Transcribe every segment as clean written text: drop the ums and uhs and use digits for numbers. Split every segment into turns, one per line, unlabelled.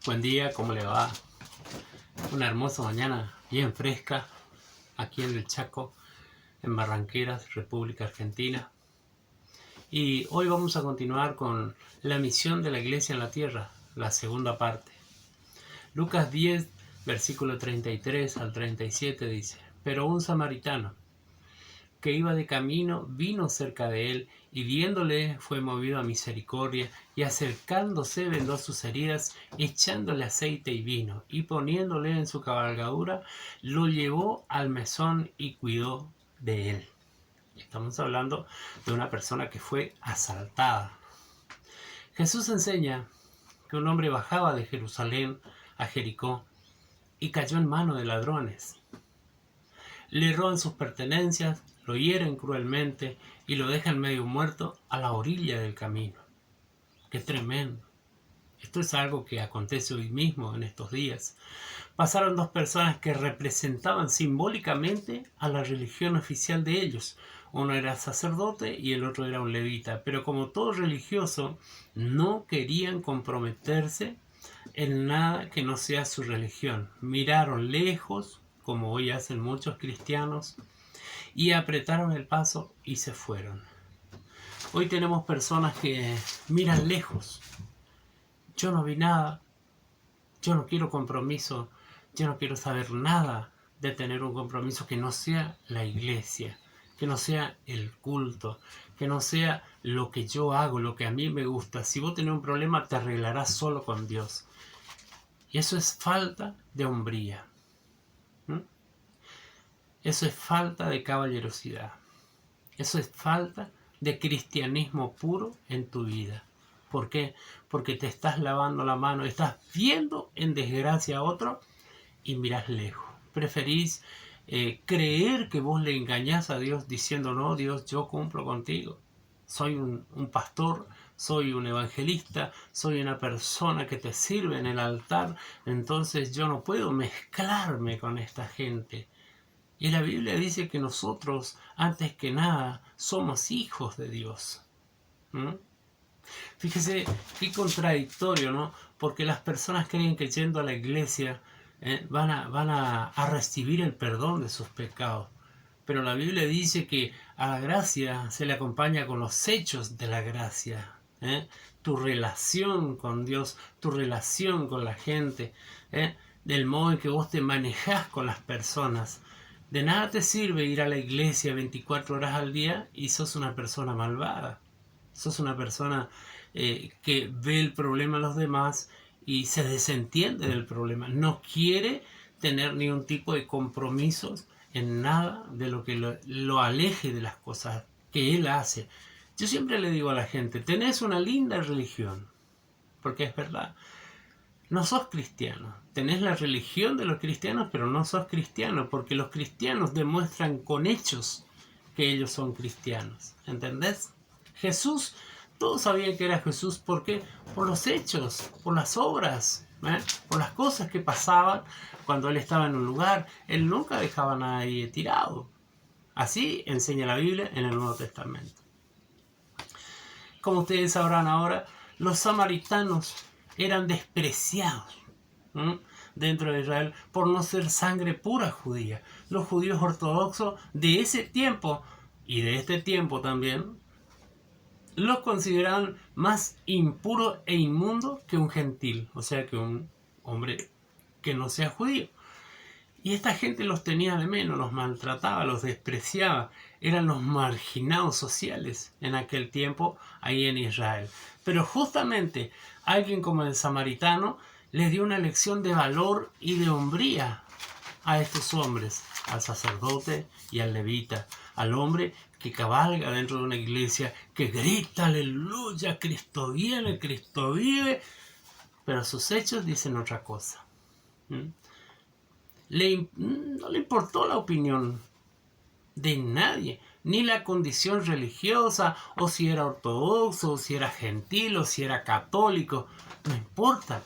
Buen día, ¿cómo le va? Una hermosa mañana bien fresca aquí en el Chaco, en Barranqueras, República Argentina. Y hoy vamos a continuar con la misión de la Iglesia en la Tierra, la segunda parte. Lucas 10, versículo 33 al 37 dice: Pero un samaritano que iba de camino vino cerca de él, y viéndole fue movido a misericordia, y acercándose vendó sus heridas, echándole aceite y vino, y poniéndole en su cabalgadura, lo llevó al mesón y cuidó de él. Estamos hablando de una persona que fue asaltada. Jesús enseña que un hombre bajaba de Jerusalén a Jericó y cayó en manos de ladrones. Le roban sus pertenencias, lo hieren cruelmente y lo dejan medio muerto a la orilla del camino. ¡Qué tremendo! Esto es algo que acontece hoy mismo, en estos días. Pasaron dos personas que representaban simbólicamente a la religión oficial de ellos. Uno era sacerdote y el otro era un levita, pero como todo religioso, no querían comprometerse en nada que no sea su religión. Miraron lejos, como hoy hacen muchos cristianos, y apretaron el paso y se fueron. Hoy tenemos personas que miran lejos. Yo no vi nada, yo no quiero compromiso, yo no quiero saber nada de tener un compromiso que no sea la iglesia, que no sea el culto, que no sea lo que yo hago, lo que a mí me gusta. Si vos tenés un problema, te arreglarás solo con Dios. Y eso es falta de hombría. Eso es falta de caballerosidad. Eso es falta de cristianismo puro en tu vida. ¿Por qué? Porque te estás lavando la mano, estás viendo en desgracia a otro y mirás lejos. Preferís creer que vos le engañás a Dios diciendo: no, Dios, yo cumplo contigo. Soy un pastor, soy un evangelista, soy una persona que te sirve en el altar, entonces yo no puedo mezclarme con esta gente. Y la Biblia dice que nosotros, antes que nada, somos hijos de Dios. Fíjese qué contradictorio, ¿no? Porque las personas creen que yendo a la iglesia van a recibir el perdón de sus pecados. Pero la Biblia dice que a la gracia se le acompaña con los hechos de la gracia. Tu relación con Dios, tu relación con la gente, del modo en que vos te manejás con las personas. De nada te sirve ir a la iglesia 24 horas al día y sos una persona malvada. Sos una persona que ve el problema en los demás y se desentiende del problema. No quiere tener ningún tipo de compromisos en nada de lo que lo aleje de las cosas que él hace. Yo siempre le digo a la gente: tenés una linda religión, porque es verdad. No sos cristiano. Tenés la religión de los cristianos, pero no sos cristiano, porque los cristianos demuestran con hechos que ellos son cristianos. ¿Entendés? Jesús, todos sabían que era Jesús. ¿Por qué? Por los hechos, por las obras, por las cosas que pasaban cuando él estaba en un lugar. Él nunca dejaba a nadie tirado. Así enseña la Biblia en el Nuevo Testamento. Como ustedes sabrán ahora, los samaritanos eran despreciados dentro de Israel por no ser sangre pura judía. Los judíos ortodoxos de ese tiempo y de este tiempo también los consideraban más impuro e inmundo que un gentil, o sea, que un hombre que no sea judío. Y esta gente los tenía de menos, los maltrataba, los despreciaba. Eran los marginados sociales en aquel tiempo ahí en Israel. Pero justamente alguien como el samaritano les dio una lección de valor y de hombría a estos hombres, al sacerdote y al levita, al hombre que cabalga dentro de una iglesia, que grita aleluya, Cristo viene, Cristo vive, pero sus hechos dicen otra cosa. No le importó la opinión de nadie, ni la condición religiosa, o si era ortodoxo, o si era gentil, o si era católico, no importa.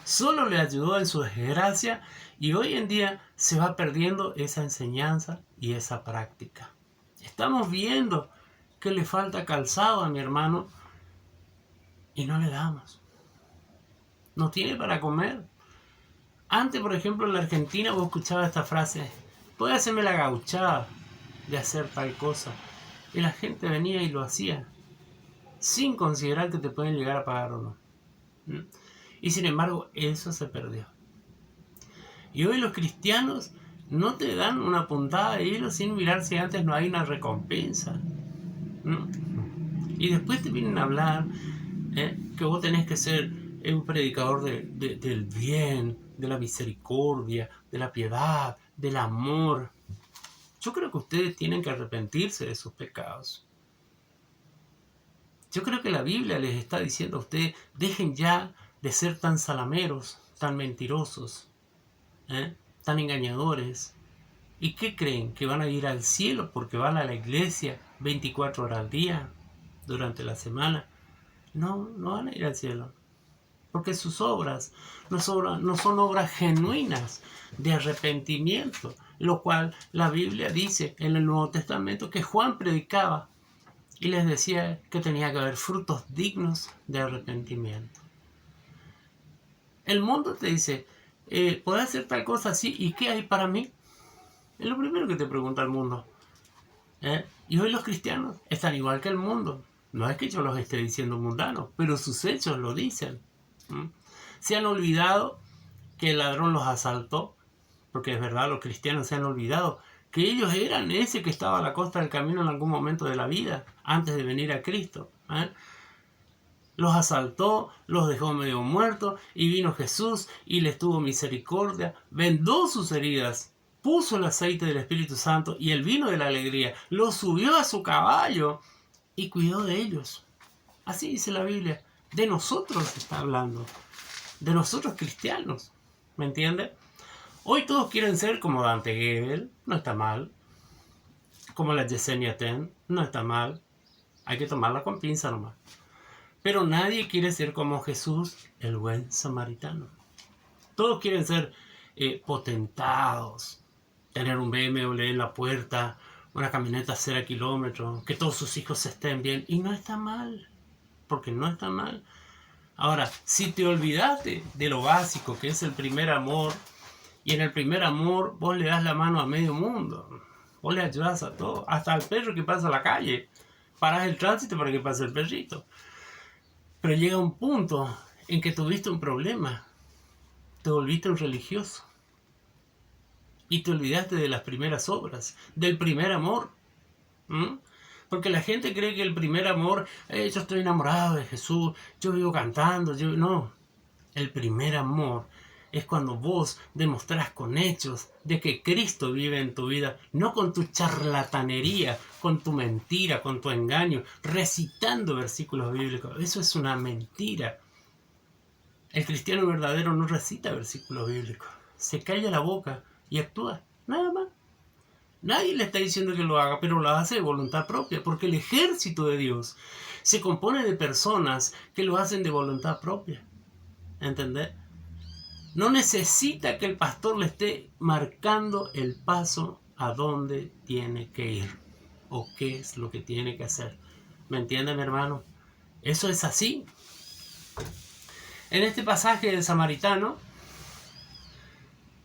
Solo le ayudó en su desgracia, y hoy en día se va perdiendo esa enseñanza y esa práctica. Estamos viendo que le falta calzado a mi hermano y no le damos. no tiene para comer. Antes, por ejemplo, en la Argentina vos escuchabas esta frase: ¿puede hacerme la gauchada de hacer tal cosa? Y la gente venía y lo hacía, sin considerar que te pueden llegar a pagar o no. Y sin embargo, eso se perdió. Y hoy los cristianos no te dan una puntada de hilo sin mirar si antes no hay una recompensa. Y después te vienen a hablar que vos tenés que ser un predicador del bien, de la misericordia, de la piedad, del amor. Yo creo que ustedes tienen que arrepentirse de sus pecados. Yo creo que la Biblia les está diciendo a ustedes: dejen ya de ser tan salameros, tan mentirosos, tan engañadores. ¿Y qué creen? ¿Que van a ir al cielo porque van a la iglesia 24 horas al día durante la semana? No, no van a ir al cielo. Porque sus obras no son obras genuinas de arrepentimiento. Lo cual la Biblia dice en el Nuevo Testamento que Juan predicaba y les decía que tenía que haber frutos dignos de arrepentimiento. El mundo te dice: ¿puedo hacer tal cosa así? ¿Y qué hay para mí? Es lo primero que te pregunta el mundo. Y hoy los cristianos están igual que el mundo. No es que yo los esté diciendo mundanos, pero sus hechos lo dicen. Se han olvidado que el ladrón los asaltó, porque es verdad, los cristianos se han olvidado que ellos eran ese que estaba a la costa del camino en algún momento de la vida, antes de venir a Cristo. Los asaltó, los dejó medio muertos, y vino Jesús y les tuvo misericordia, vendó sus heridas, puso el aceite del Espíritu Santo y el vino de la alegría, los subió a su caballo y cuidó de ellos. Así dice la Biblia. De nosotros está hablando, de nosotros cristianos, ¿me entiende? Hoy todos quieren ser como Dante Gebel, no está mal. Como la Yesenia Ten, no está mal. Hay que tomarla con pinza nomás. Pero nadie quiere ser como Jesús, el buen samaritano. Todos quieren ser potentados, tener un BMW en la puerta, una camioneta 0 kilómetros, que todos sus hijos estén bien. Y no está mal, porque no está mal. Ahora, si te olvidaste de lo básico, que es el primer amor, y en el primer amor vos le das la mano a medio mundo, vos le ayudas a todo, hasta al perro que pasa a la calle, parás el tránsito para que pase el perrito. Pero llega un punto en que tuviste un problema, te volviste un religioso y te olvidaste de las primeras obras, del primer amor. Porque la gente cree que el primer amor, yo estoy enamorado de Jesús, yo vivo cantando, no. El primer amor es cuando vos demostrás con hechos de que Cristo vive en tu vida, no con tu charlatanería, con tu mentira, con tu engaño, recitando versículos bíblicos. Eso es una mentira. El cristiano verdadero no recita versículos bíblicos, se calla la boca y actúa, nada más. Nadie le está diciendo que lo haga, pero lo hace de voluntad propia, porque el ejército de Dios se compone de personas que lo hacen de voluntad propia. ¿Entendés? No necesita que el pastor le esté marcando el paso a dónde tiene que ir o qué es lo que tiene que hacer. ¿Me entiende, mi hermano? Eso es así. En este pasaje del samaritano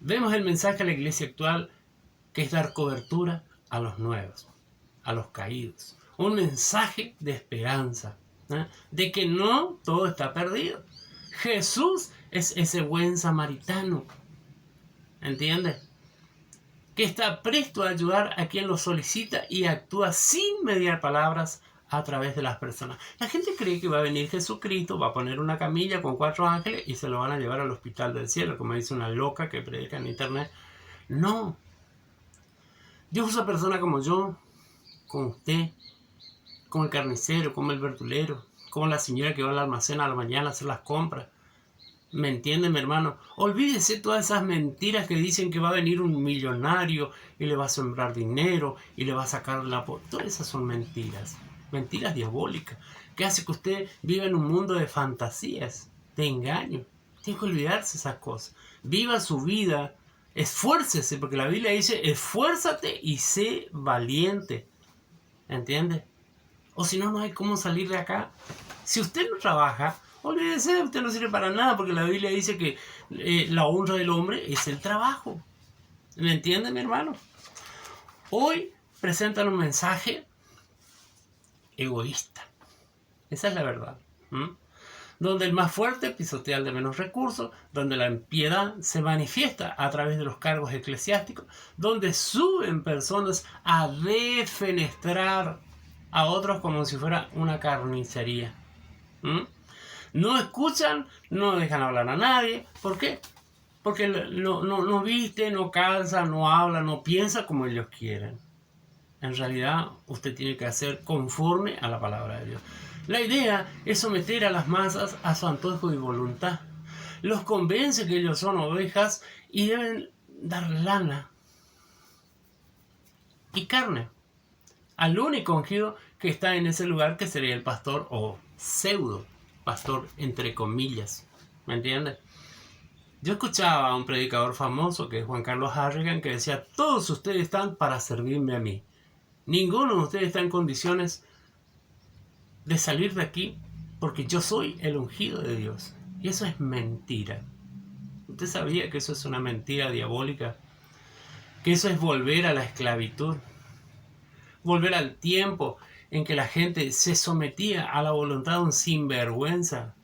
vemos el mensaje a la iglesia actual, que es dar cobertura a los nuevos, a los caídos. Un mensaje de esperanza, de que no todo está perdido. Jesús es ese buen samaritano, ¿entiendes? Que está presto a ayudar a quien lo solicita y actúa sin mediar palabras a través de las personas. La gente cree que va a venir Jesucristo, va a poner una camilla con 4 ángeles y se lo van a llevar al hospital del cielo, como dice una loca que predica en internet. No. Dios usa personas como yo, como usted, como el carnicero, como el verdulero, como la señora que va al almacén a la mañana a hacer las compras. ¿Me entiende, mi hermano? Olvídese todas esas mentiras que dicen que va a venir un millonario y le va a sembrar dinero y le va a sacar la... Todas esas son mentiras. Mentiras diabólicas. Que hace que usted viva en un mundo de fantasías, de engaño. Tiene que olvidarse esas cosas. Viva su vida. Esfuércese, porque la Biblia dice: esfuérzate y sé valiente. ¿Entiende? O si no, no hay cómo salir de acá. Si usted no trabaja, olvídese, usted no sirve para nada, porque la Biblia dice que la honra del hombre es el trabajo. ¿Me entiende, mi hermano? Hoy presentan un mensaje egoísta. Esa es la verdad. Donde el más fuerte pisotea al de menos recursos, donde la impiedad se manifiesta a través de los cargos eclesiásticos, donde suben personas a defenestrar a otros como si fuera una carnicería. No escuchan, no dejan hablar a nadie. ¿Por qué? Porque no viste, no calza, no habla, no piensa como ellos quieren. En realidad, usted tiene que hacer conforme a la palabra de Dios. La idea es someter a las masas a su antojo y voluntad. Los convence que ellos son ovejas y deben dar lana y carne al único ungido que está en ese lugar, que sería el pastor o pseudo pastor, entre comillas. ¿Me entiendes? Yo escuchaba a un predicador famoso, que es Juan Carlos Harrigan, que decía: todos ustedes están para servirme a mí. Ninguno de ustedes está en condiciones de salir de aquí, porque yo soy el ungido de Dios. Y eso es mentira. ¿Usted sabía que eso es una mentira diabólica? Que eso es volver a la esclavitud. Volver al tiempo en que la gente se sometía a la voluntad de un sinvergüenza.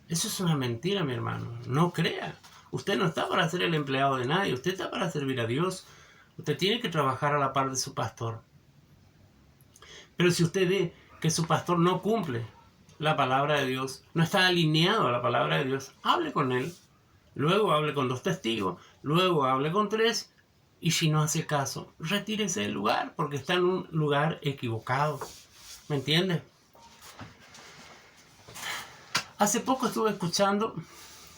Eso es una mentira, mi hermano. No crea. Usted no está para ser el empleado de nadie. Usted está para servir a Dios. Usted tiene que trabajar a la par de su pastor. Pero si usted ve que su pastor no cumple la palabra de Dios, no está alineado a la palabra de Dios, hable con él. Luego hable con 2 testigos. Luego hable con 3. Y si no hace caso, retírese del lugar, porque está en un lugar equivocado. ¿Me entiende? Hace poco estuve escuchando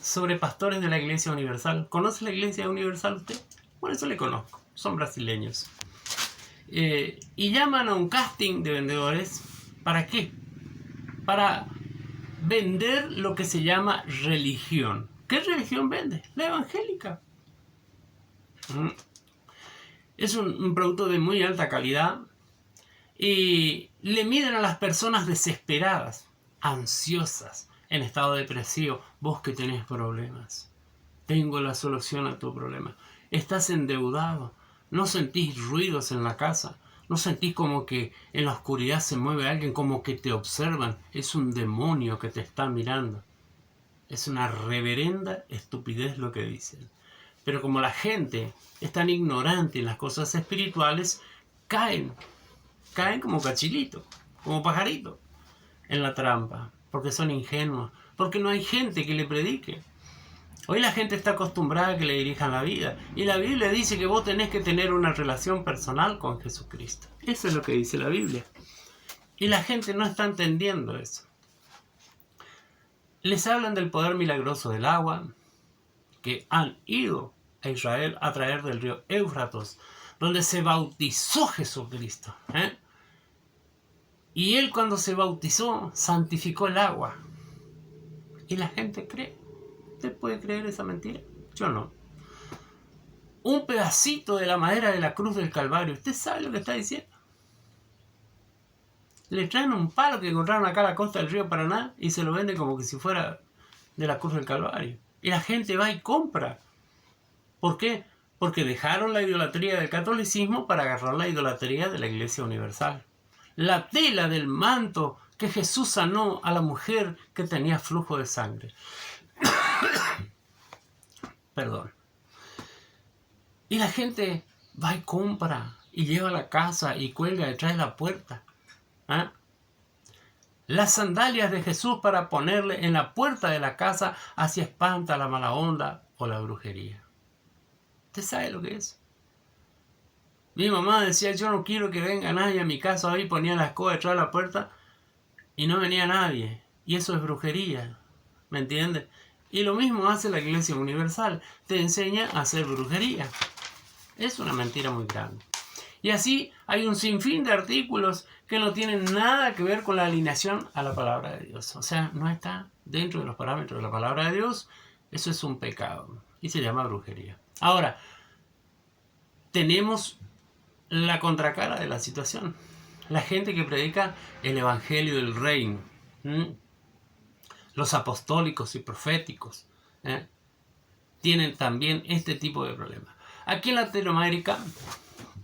sobre pastores de la Iglesia Universal. ¿Conoce la Iglesia Universal usted? Bueno, eso le conozco. Son brasileños. Y llaman a un casting de vendedores. ¿Para qué? Para vender lo que se llama religión. ¿Qué religión vende? La evangélica. Es un producto de muy alta calidad y le miden a las personas desesperadas, ansiosas, en estado depresivo. Vos que tenés problemas, tengo la solución a tu problema. Estás endeudado, no sentís ruidos en la casa, no sentís como que en la oscuridad se mueve alguien, como que te observan. Es un demonio que te está mirando. Es una reverenda estupidez lo que dicen. Pero como la gente es tan ignorante en las cosas espirituales, caen como cachilitos, como pajaritos, en la trampa, porque son ingenuos, porque no hay gente que le predique. Hoy la gente está acostumbrada a que le dirijan la vida, y la Biblia dice que vos tenés que tener una relación personal con Jesucristo. Eso es lo que dice la Biblia. Y la gente no está entendiendo eso. Les hablan del poder milagroso del agua, que han ido a Israel a traer del río Éufrates, donde se bautizó Jesucristo. Y él, cuando se bautizó, santificó el agua. Y la gente cree. ¿Usted puede creer esa mentira? Yo no. Un pedacito de la madera de la cruz del Calvario. ¿Usted sabe lo que está diciendo? Le traen un palo que encontraron acá a la costa del río Paraná y se lo venden como que si fuera de la cruz del Calvario. Y la gente va y compra. ¿Por qué? Porque dejaron la idolatría del catolicismo para agarrar la idolatría de la Iglesia Universal. La tela del manto que Jesús sanó a la mujer que tenía flujo de sangre. Perdón. Y la gente va y compra y lleva a la casa y cuelga detrás de la puerta. Las sandalias de Jesús para ponerle en la puerta de la casa, así espanta la mala onda o la brujería. ¿Usted sabe lo que es? Mi mamá decía: yo no quiero que venga nadie a mi casa. Hoy ponía la escoba detrás de la puerta y no venía nadie. Y eso es brujería. ¿Me entiendes? Y lo mismo hace la Iglesia Universal. Te enseña a hacer brujería. Es una mentira muy grande. Y así hay un sinfín de artículos que no tienen nada que ver con la alineación a la palabra de Dios. O sea, no está dentro de los parámetros de la palabra de Dios. Eso es un pecado. Y se llama brujería. Ahora, tenemos la contracara de la situación. La gente que predica el evangelio del reino. los apostólicos y proféticos, tienen también este tipo de problemas. Aquí en Latinoamérica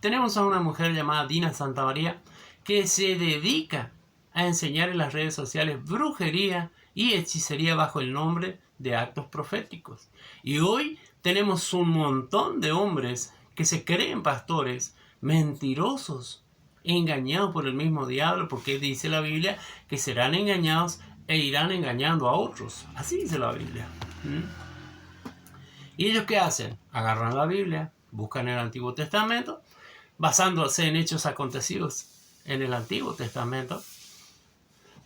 tenemos a una mujer llamada Dina Santamaría que se dedica a enseñar en las redes sociales brujería y hechicería bajo el nombre de actos proféticos. Y hoy tenemos un montón de hombres que se creen pastores, mentirosos, engañados por el mismo diablo, porque dice la Biblia que serán engañados e irán engañando a otros. Así dice la Biblia. ¿Y ellos qué hacen? Agarran la Biblia, buscan el Antiguo Testamento, basándose en hechos acontecidos en el Antiguo Testamento,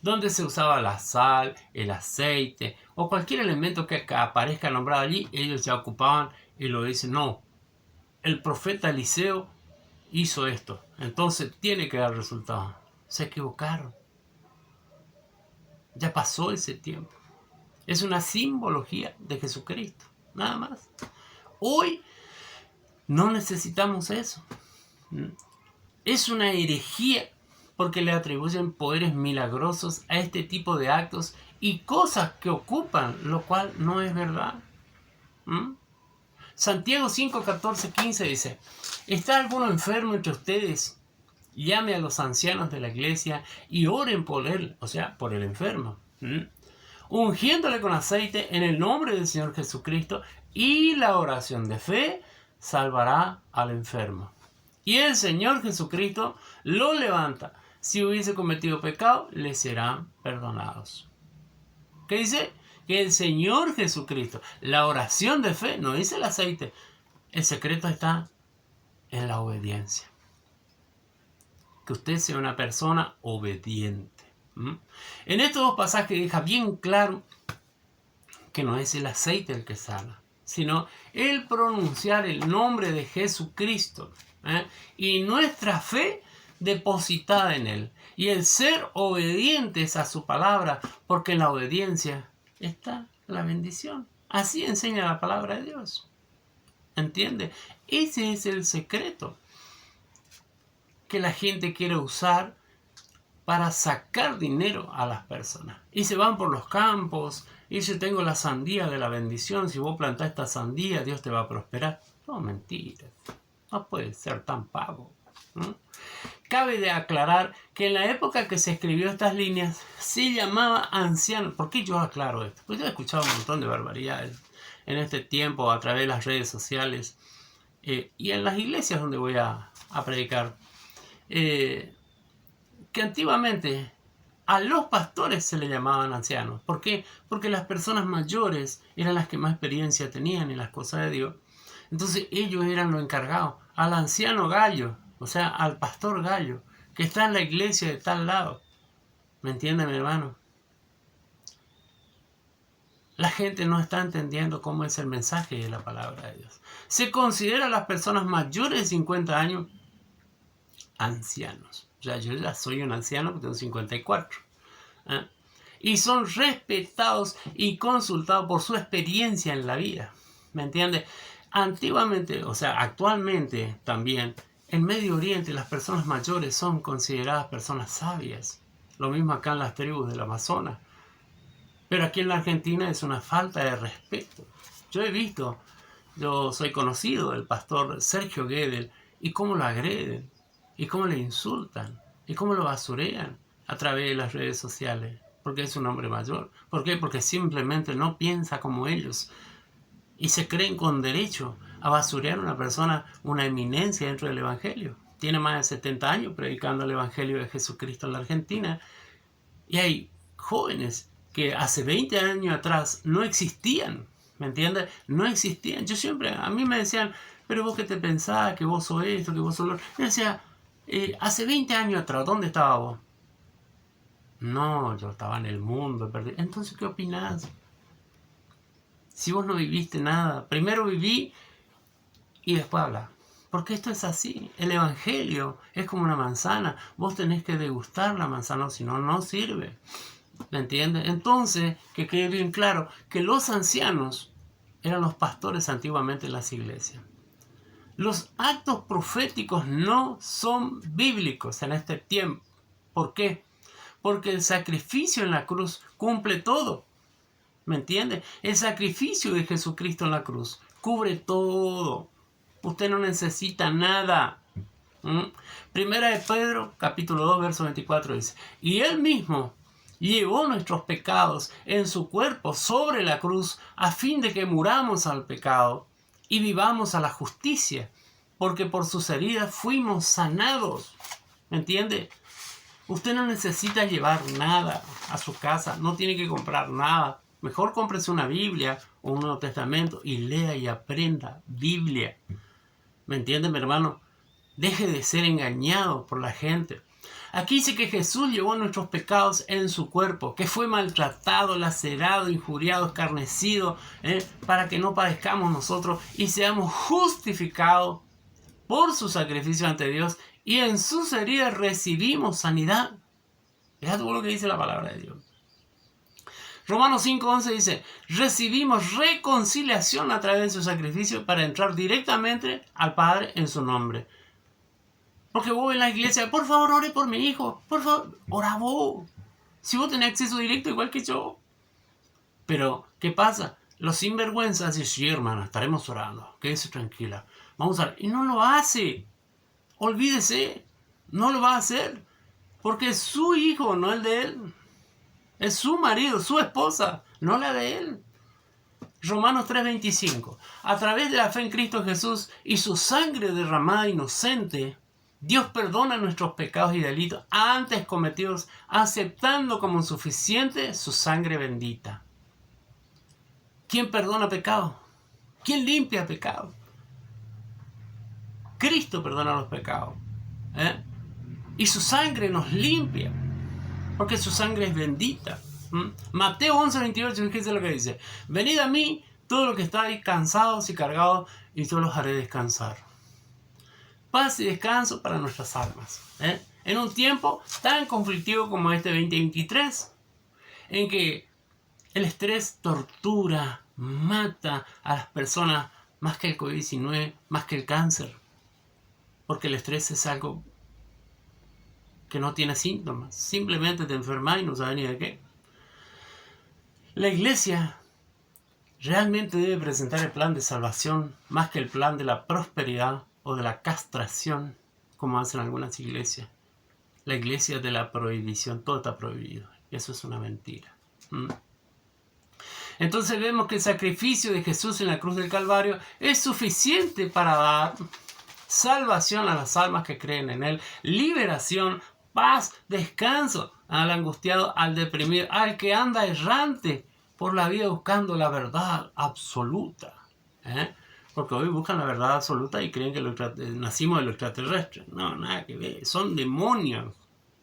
donde se usaba la sal, el aceite o cualquier elemento que aparezca nombrado allí, ellos ya ocupaban y lo dicen, no, el profeta Eliseo hizo esto, entonces tiene que dar resultado. Se equivocaron. Ya pasó ese tiempo. Es una simbología de Jesucristo, nada más. Hoy no necesitamos eso. Es una herejía porque le atribuyen poderes milagrosos a este tipo de actos y cosas que ocupan, lo cual no es verdad. Santiago 5, 14, 15 dice, ¿está alguno enfermo entre ustedes? Llame a los ancianos de la iglesia y oren por él, o sea, por el enfermo, ungiéndole con aceite en el nombre del Señor Jesucristo, y la oración de fe salvará al enfermo. Y el Señor Jesucristo lo levanta. Si hubiese cometido pecado, le serán perdonados. ¿Qué dice? Que el Señor Jesucristo, la oración de fe, no dice el aceite. El secreto está en la obediencia. Que usted sea una persona obediente. En estos dos pasajes deja bien claro que no es el aceite el que sana, sino el pronunciar el nombre de Jesucristo, y nuestra fe depositada en Él, y el ser obedientes a su palabra, porque en la obediencia está la bendición. Así enseña la palabra de Dios. ¿Entiende? Ese es el secreto que la gente quiere usar para sacar dinero a las personas. Y se van por los campos, y dice, tengo la sandía de la bendición, si vos plantás esta sandía, Dios te va a prosperar. No, mentira. No puede ser tan pago. Cabe de aclarar que en la época que se escribió estas líneas, se llamaba anciano. ¿Por qué yo aclaro esto? Pues yo he escuchado un montón de barbaridades en este tiempo a través de las redes sociales, y en las iglesias donde voy a predicar. Que antiguamente a los pastores se le llamaban ancianos. ¿Por qué? Porque las personas mayores eran las que más experiencia tenían en las cosas de Dios. Entonces ellos eran los encargados. Al anciano Gallo, o sea, al pastor Gallo, que está en la iglesia de tal lado. ¿Me entiende, mi hermano? La gente no está entendiendo cómo es el mensaje de la palabra de Dios. Se considera a las personas mayores de 50 años ancianos. O sea, yo ya soy un anciano que tengo 54. Y son respetados y consultados por su experiencia en la vida. ¿Me entiende? Antiguamente, o sea, actualmente también, en Medio Oriente las personas mayores son consideradas personas sabias. Lo mismo acá en las tribus del Amazonas. Pero aquí en la Argentina es una falta de respeto. Yo soy conocido del pastor Sergio Guedel, y cómo lo agreden, y cómo le insultan, y cómo lo basurean a través de las redes sociales, porque es un hombre mayor. ¿Por qué? Porque simplemente no piensa como ellos, y se creen con derecho a basurear a una persona, una eminencia dentro del Evangelio. Tiene más de 70 años predicando el Evangelio de Jesucristo en la Argentina, y hay jóvenes que hace 20 años atrás no existían, ¿me entiendes? No existían. A mí me decían, pero vos qué te pensás, que vos sos esto, que vos sos lo... Yo decía, hace 20 años atrás, ¿dónde estabas vos? No, yo estaba en el mundo perdido. Entonces, ¿qué opinás? Si vos no viviste nada, primero viví y después habla. Porque esto es así. El Evangelio es como una manzana. Vos tenés que degustar la manzana, si no, no sirve. ¿Me entiendes? Entonces, que quede bien claro que los ancianos eran los pastores antiguamente en las iglesias. Los actos proféticos no son bíblicos en este tiempo. ¿Por qué? Porque el sacrificio en la cruz cumple todo. ¿Me entiende? El sacrificio de Jesucristo en la cruz cubre todo. Usted no necesita nada. Primera de Pedro, capítulo 2, verso 24 dice: y Él mismo llevó nuestros pecados en su cuerpo sobre la cruz, a fin de que muramos al pecado y vivamos a la justicia, porque por sus heridas fuimos sanados. ¿Me entiende? Usted no necesita llevar nada a su casa, no tiene que comprar nada. Mejor cómprese una Biblia o un Nuevo Testamento y lea y aprenda Biblia. ¿Me entiende, mi hermano? Deje de ser engañado por la gente. Aquí dice que Jesús llevó nuestros pecados en su cuerpo, que fue maltratado, lacerado, injuriado, escarnecido, para que no padezcamos nosotros y seamos justificados por su sacrificio ante Dios, y en sus heridas recibimos sanidad. Fíjate todo lo que dice la palabra de Dios. Romanos 5:11 dice: recibimos reconciliación a través de su sacrificio para entrar directamente al Padre en su nombre. Porque vos en la iglesia, por favor, ore por mi hijo, por favor, ora vos. Si vos tenés acceso directo igual que yo. Pero, ¿qué pasa? Los sinvergüenzas dicen: sí, hermana, estaremos orando, quédese tranquila, vamos a orar. Y no lo hace. Olvídese, no lo va a hacer. Porque es su hijo, no el de él. Es su marido, su esposa, no la de él. Romanos 3:25. A través de la fe en Cristo Jesús y su sangre derramada inocente, Dios perdona nuestros pecados y delitos antes cometidos, aceptando como suficiente su sangre bendita. ¿Quién perdona pecado? ¿Quién limpia pecado? Cristo perdona los pecados. Y su sangre nos limpia, porque su sangre es bendita. Mateo 11:28, fíjense lo que dice: venid a mí, todos los que estáis cansados y cargados, y yo los haré descansar. Paz y descanso para nuestras almas. En un tiempo tan conflictivo como este 2023, en que el estrés tortura, mata a las personas más que el COVID-19, más que el cáncer. Porque el estrés es algo que no tiene síntomas. Simplemente te enfermas y no sabes ni de qué. La iglesia realmente debe presentar el plan de salvación más que el plan de la prosperidad o de la castración, como hacen algunas iglesias. La iglesia de la prohibición, todo está prohibido. Y eso es una mentira. Entonces vemos que el sacrificio de Jesús en la cruz del Calvario es suficiente para dar salvación a las almas que creen en Él, liberación, paz, descanso al angustiado, al deprimido, al que anda errante por la vida buscando la verdad absoluta. Porque hoy buscan la verdad absoluta y creen que nacimos de los extraterrestres. No, nada que ver. Son demonios.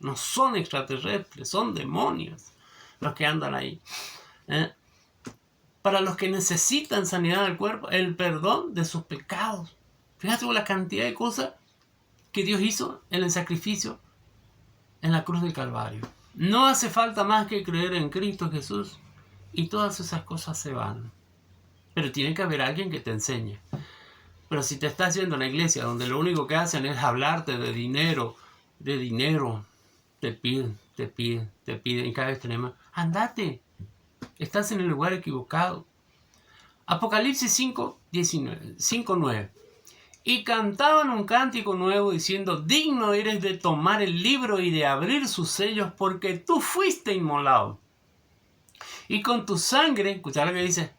No son extraterrestres, son demonios los que andan ahí. Para los que necesitan sanidad del cuerpo, el perdón de sus pecados. Fíjate la cantidad de cosas que Dios hizo en el sacrificio en la cruz del Calvario. No hace falta más que creer en Cristo Jesús y todas esas cosas se van. Pero tiene que haber alguien que te enseñe. Pero si te estás yendo a una iglesia donde lo único que hacen es hablarte de dinero, te piden, y cada vez tenemos, andate, estás en el lugar equivocado. Apocalipsis 5:9. Y cantaban un cántico nuevo diciendo: digno eres de tomar el libro y de abrir sus sellos, porque tú fuiste inmolado. Y con tu sangre, escucha lo que dice,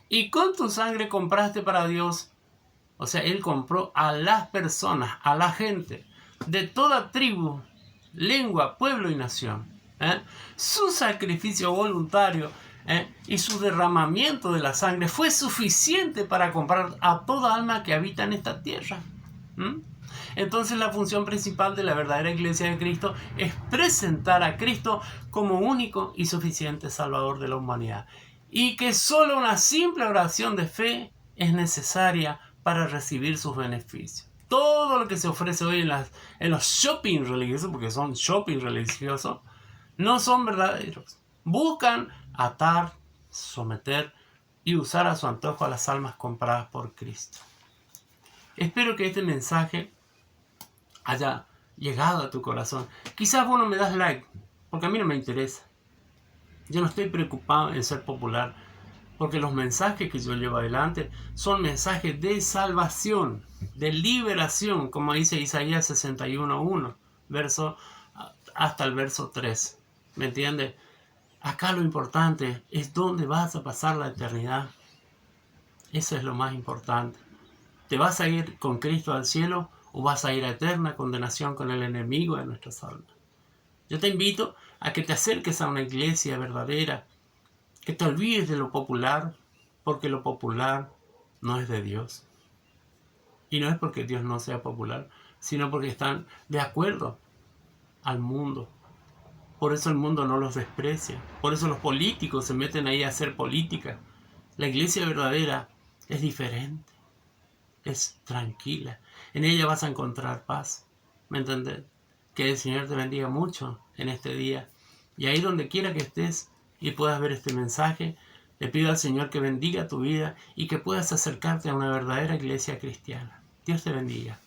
y con tu sangre compraste para Dios. O sea, Él compró a las personas, a la gente, de toda tribu, lengua, pueblo y nación. Su sacrificio voluntario y su derramamiento de la sangre fue suficiente para comprar a toda alma que habita en esta tierra. Entonces la función principal de la verdadera iglesia de Cristo es presentar a Cristo como único y suficiente Salvador de la humanidad. Y que solo una simple oración de fe es necesaria para recibir sus beneficios. Todo lo que se ofrece hoy en los shopping religiosos, porque son shopping religiosos, no son verdaderos. Buscan atar, someter y usar a su antojo a las almas compradas por Cristo. Espero que este mensaje haya llegado a tu corazón. Quizás vos no me das like, porque a mí no me interesa. Yo no estoy preocupado en ser popular. Porque los mensajes que yo llevo adelante son mensajes de salvación, de liberación, como dice Isaías 61:1, hasta el verso 3. ¿Me entiendes? Acá lo importante es dónde vas a pasar la eternidad. Eso es lo más importante. ¿Te vas a ir con Cristo al cielo o vas a ir a eterna condenación con el enemigo de nuestras almas? Yo te invito a que te acerques a una iglesia verdadera, que te olvides de lo popular, porque lo popular no es de Dios. Y no es porque Dios no sea popular, sino porque están de acuerdo al mundo. Por eso el mundo no los desprecia. Por eso los políticos se meten ahí a hacer política. La iglesia verdadera es diferente, es tranquila. En ella vas a encontrar paz. ¿Me entendés? Que el Señor te bendiga mucho en este día. Y ahí donde quiera que estés y puedas ver este mensaje, le pido al Señor que bendiga tu vida y que puedas acercarte a una verdadera iglesia cristiana. Dios te bendiga.